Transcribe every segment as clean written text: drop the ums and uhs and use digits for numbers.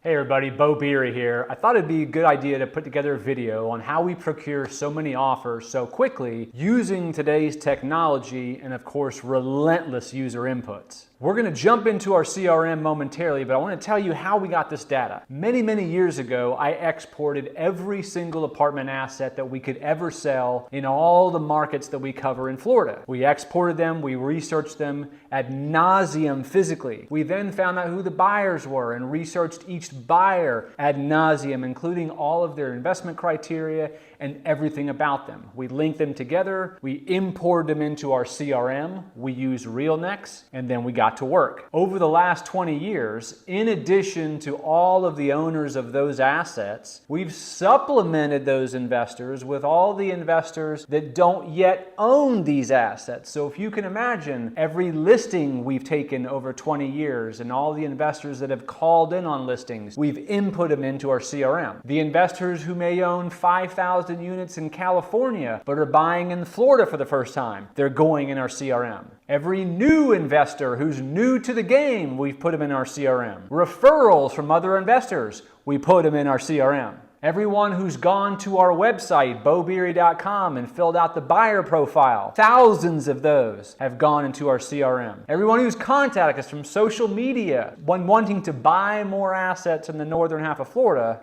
Hey everybody, Beery here. I thought it'd be a good idea to put together a video on how we procure so many offers so quickly using today's technology and of course relentless user inputs. We're going to jump into our CRM momentarily, but I want to tell you how we got this data. Many years ago, I exported every single apartment asset that we could ever sell in all the markets that we cover in Florida. We exported them, we researched them ad nauseum physically. We then found out who the buyers were and researched each buyer ad nauseum, including all of their investment criteria and everything about them. We linked them together, we imported them into our CRM, we used RealNex, and then we got to work. Over the last 20 years, in addition to all of the owners of those assets, we've supplemented those investors with all the investors that don't yet own these assets. So if you can imagine every listing we've taken over 20 years and all the investors that have called in on listings, we've input them into our CRM. The investors who may own 5,000 units in California but are buying in Florida for the first time, they're going in our CRM. Every new investor who's new to the game, we've put them in our CRM. Referrals from other investors, we put them in our CRM. Everyone who's gone to our website, beaubeery.com, and filled out the buyer profile, thousands of those have gone into our CRM. Everyone who's contacted us from social media when wanting to buy more assets in the northern half of Florida,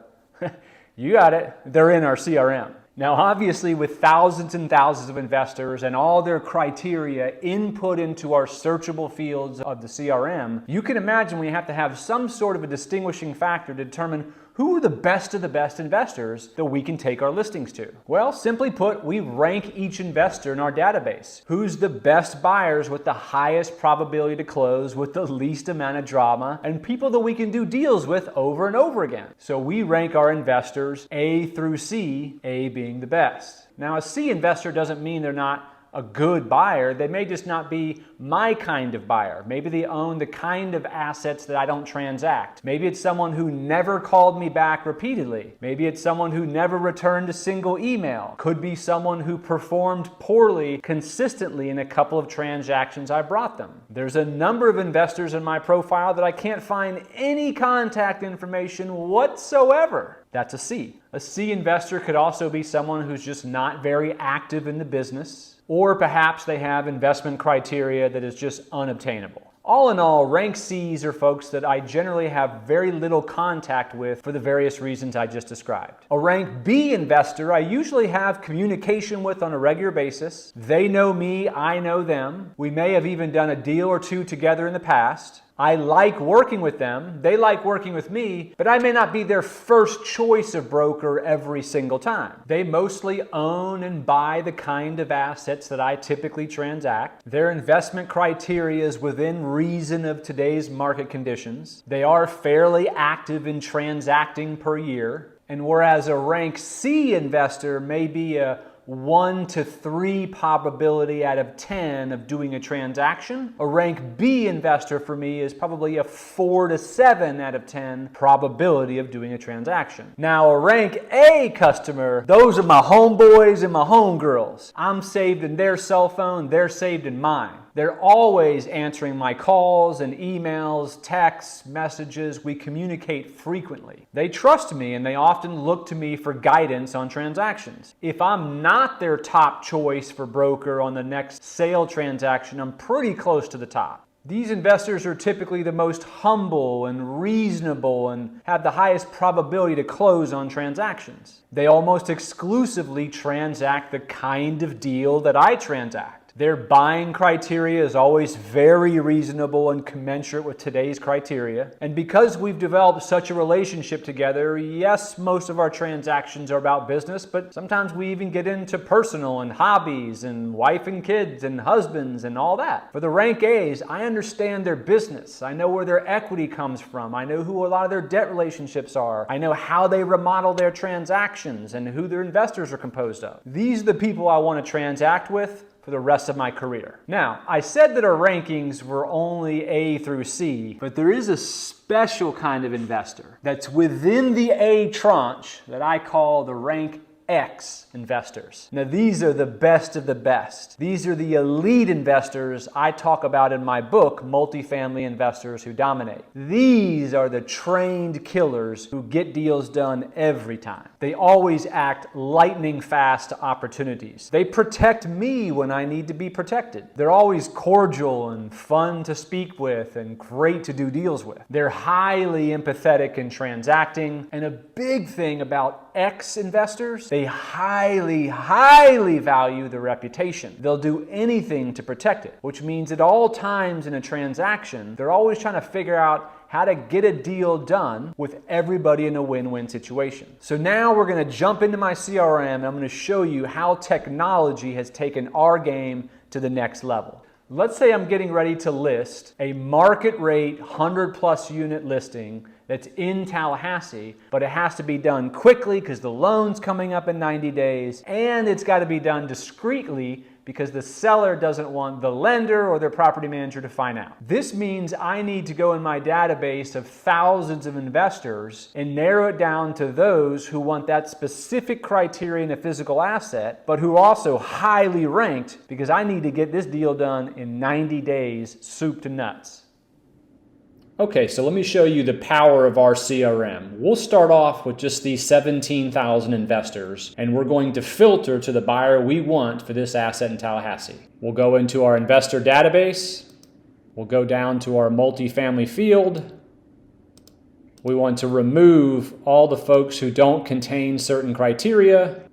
you got it, they're in our CRM. Now, obviously, with thousands and thousands of investors and all their criteria input into our searchable fields of the CRM, you can imagine we have to have some sort of a distinguishing factor to determine who are the best of the best investors that we can take our listings to. Well, simply put, we rank each investor in our database. Who's the best buyers with the highest probability to close with the least amount of drama and people that we can do deals with over and over again. So we rank our investors A through C, A being the best. Now, a C investor doesn't mean they're not a good buyer. They may just not be my kind of buyer. Maybe they own the kind of assets that I don't transact. Maybe it's someone who never called me back repeatedly. Maybe it's someone who never returned a single email. Could be someone who performed poorly consistently in a couple of transactions I brought them. There's a number of investors in my profile that I can't find any contact information whatsoever. That's a C. A C investor could also be someone who's just not very active in the business, or perhaps they have investment criteria that is just unobtainable. All in all, rank Cs are folks that I generally have very little contact with for the various reasons I just described. A rank B investor I usually have communication with on a regular basis. They know me, I know them. We may have even done a deal or two together in the past. I like working with them, they like working with me, but I may not be their first choice of broker every single time. They mostly own and buy the kind of assets that I typically transact. Their investment criteria is within reason of today's market conditions. They are fairly active in transacting per year. And whereas a rank C investor may be a 1 to 3 probability out of 10 of doing a transaction, a rank B investor for me is probably a 4 to 7 out of 10 probability of doing a transaction. Now, a rank A customer, those are my homeboys and my homegirls. I'm saved in their cell phone, they're saved in mine. They're always answering my calls and emails, texts, messages. We communicate frequently. They trust me and they often look to me for guidance on transactions. If I'm not their top choice for broker on the next sale transaction, I'm pretty close to the top. These investors are typically the most humble and reasonable and have the highest probability to close on transactions. They almost exclusively transact the kind of deal that I transact. Their buying criteria is always very reasonable and commensurate with today's criteria. And because we've developed such a relationship together, yes, most of our transactions are about business, but sometimes we even get into personal and hobbies and wife and kids and husbands and all that. For the rank A's, I understand their business. I know where their equity comes from. I know who a lot of their debt relationships are. I know how they remodel their transactions and who their investors are composed of. These are the people I want to transact with for the rest of my career. Now, I said that our rankings were only A through C, but there is a special kind of investor that's within the A tranche that I call the rank X investors. Now, these are the best of the best. These are the elite investors I talk about in my book, Multifamily Investors Who Dominate. These are the trained killers who get deals done every time. They always act lightning fast to opportunities. They protect me when I need to be protected. They're always cordial and fun to speak with and great to do deals with. They're highly empathetic in transacting, and a big thing about X investors, they highly value the reputation. They'll do anything to protect it, which means at all times in a transaction, they're always trying to figure out how to get a deal done with everybody in a win-win situation. So now we're going to jump into my CRM and I'm going to show you how technology has taken our game to the next level. Let's say I'm getting ready to list a market rate 100+ unit listing that's in Tallahassee, but it has to be done quickly because the loan's coming up in 90 days, and it's got to be done discreetly because the seller doesn't want the lender or their property manager to find out. This means I need to go in my database of thousands of investors and narrow it down to those who want that specific criteria in a physical asset, but who are also highly ranked because I need to get this deal done in 90 days, soup to nuts. Okay, so let me show you the power of our CRM. We'll start off with just these 17,000 investors, and we're going to filter to the buyer we want for this asset in Tallahassee. We'll go into our investor database. We'll go down to our multifamily field. We want to remove all the folks who don't contain certain criteria.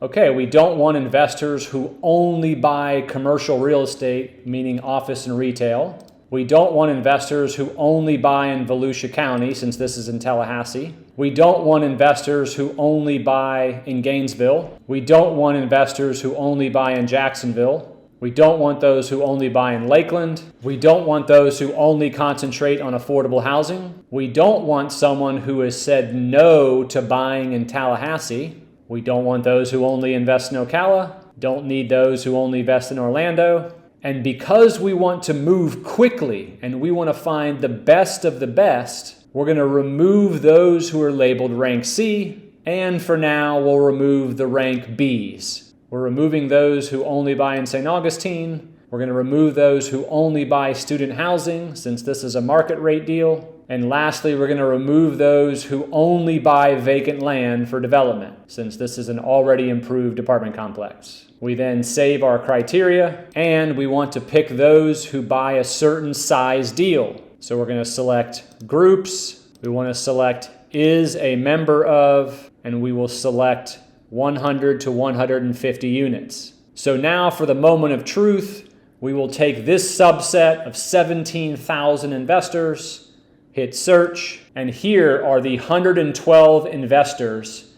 Okay, we don't want investors who only buy commercial real estate, meaning office and retail. We don't want investors who only buy in Volusia County, since this is in Tallahassee. We don't want investors who only buy in Gainesville. We don't want investors who only buy in Jacksonville. We don't want those who only buy in Lakeland. We don't want those who only concentrate on affordable housing. We don't want someone who has said no to buying in Tallahassee. We don't want those who only invest in Ocala. Don't need those who only invest in Orlando. And because we want to move quickly and we want to find the best of the best, we're going to remove those who are labeled rank C, and for now we'll remove the rank Bs. We're removing those who only buy in St. Augustine. We're going to remove those who only buy student housing, since this is a market rate deal. And lastly, we're going to remove those who only buy vacant land for development, since this is an already improved apartment complex. We then save our criteria, and we want to pick those who buy a certain size deal. So we're going to select groups. We want to select is a member of, and we will select 100 to 150 units. So now for the moment of truth, we will take this subset of 17,000 investors, hit search, and here are the 112 investors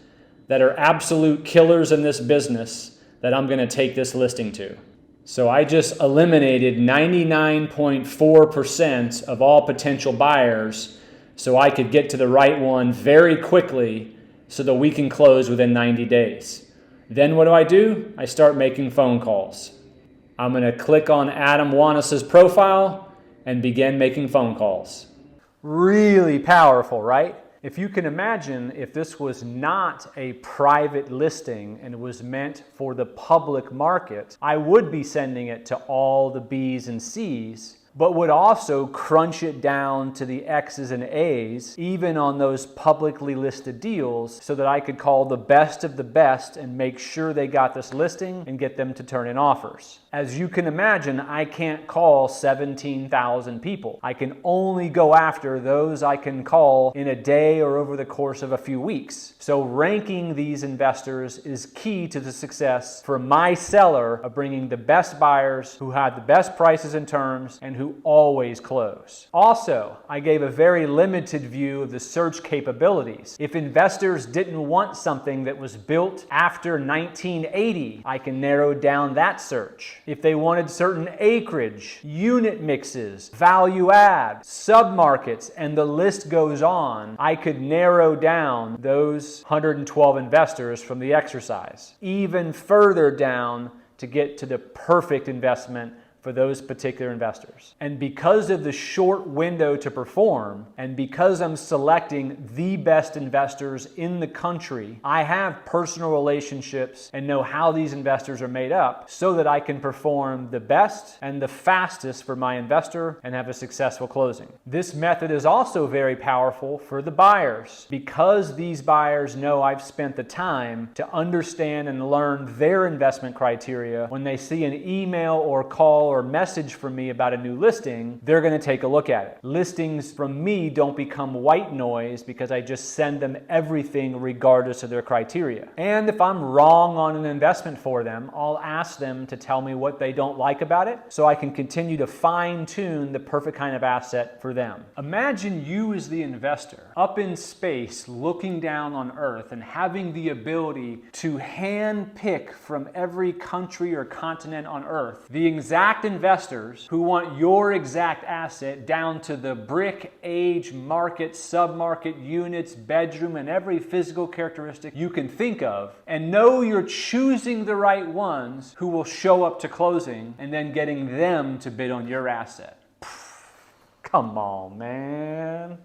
that are absolute killers in this business that I'm going to take this listing to. So I just eliminated 99.4% of all potential buyers so I could get to the right one very quickly so that we can close within 90 days. Then what do? I start making phone calls. I'm going to click on Adam Wanis's profile and begin making phone calls. Really powerful, right? If you can imagine, if this was not a private listing and was meant for the public market, I would be sending it to all the Bs and Cs, but would also crunch it down to the X's and A's, even on those publicly listed deals, so that I could call the best of the best and make sure they got this listing and get them to turn in offers. As you can imagine, I can't call 17,000 people. I can only go after those I can call in a day or over the course of a few weeks. So ranking these investors is key to the success for my seller of bringing the best buyers who have the best prices and terms and who always close. Also, I gave a very limited view of the search capabilities. If investors didn't want something that was built after 1980, I can narrow down that search. If they wanted certain acreage, unit mixes, value add, submarkets, and the list goes on, I could narrow down those 112 investors from the exercise, even further down to get to the perfect investment for those particular investors. And because of the short window to perform, and because I'm selecting the best investors in the country, I have personal relationships and know how these investors are made up so that I can perform the best and the fastest for my investor and have a successful closing. This method is also very powerful for the buyers because these buyers know I've spent the time to understand and learn their investment criteria. When they see an email or call or message from me about a new listing, they're going to take a look at it. Listings from me don't become white noise because I just send them everything regardless of their criteria. And if I'm wrong on an investment for them, I'll ask them to tell me what they don't like about it so I can continue to fine-tune the perfect kind of asset for them. Imagine you as the investor up in space looking down on Earth and having the ability to hand pick from every country or continent on Earth the exact investors who want your exact asset down to the brick, age, market, submarket, units, bedroom, and every physical characteristic you can think of, and know you're choosing the right ones who will show up to closing and then getting them to bid on your asset. Come on, man.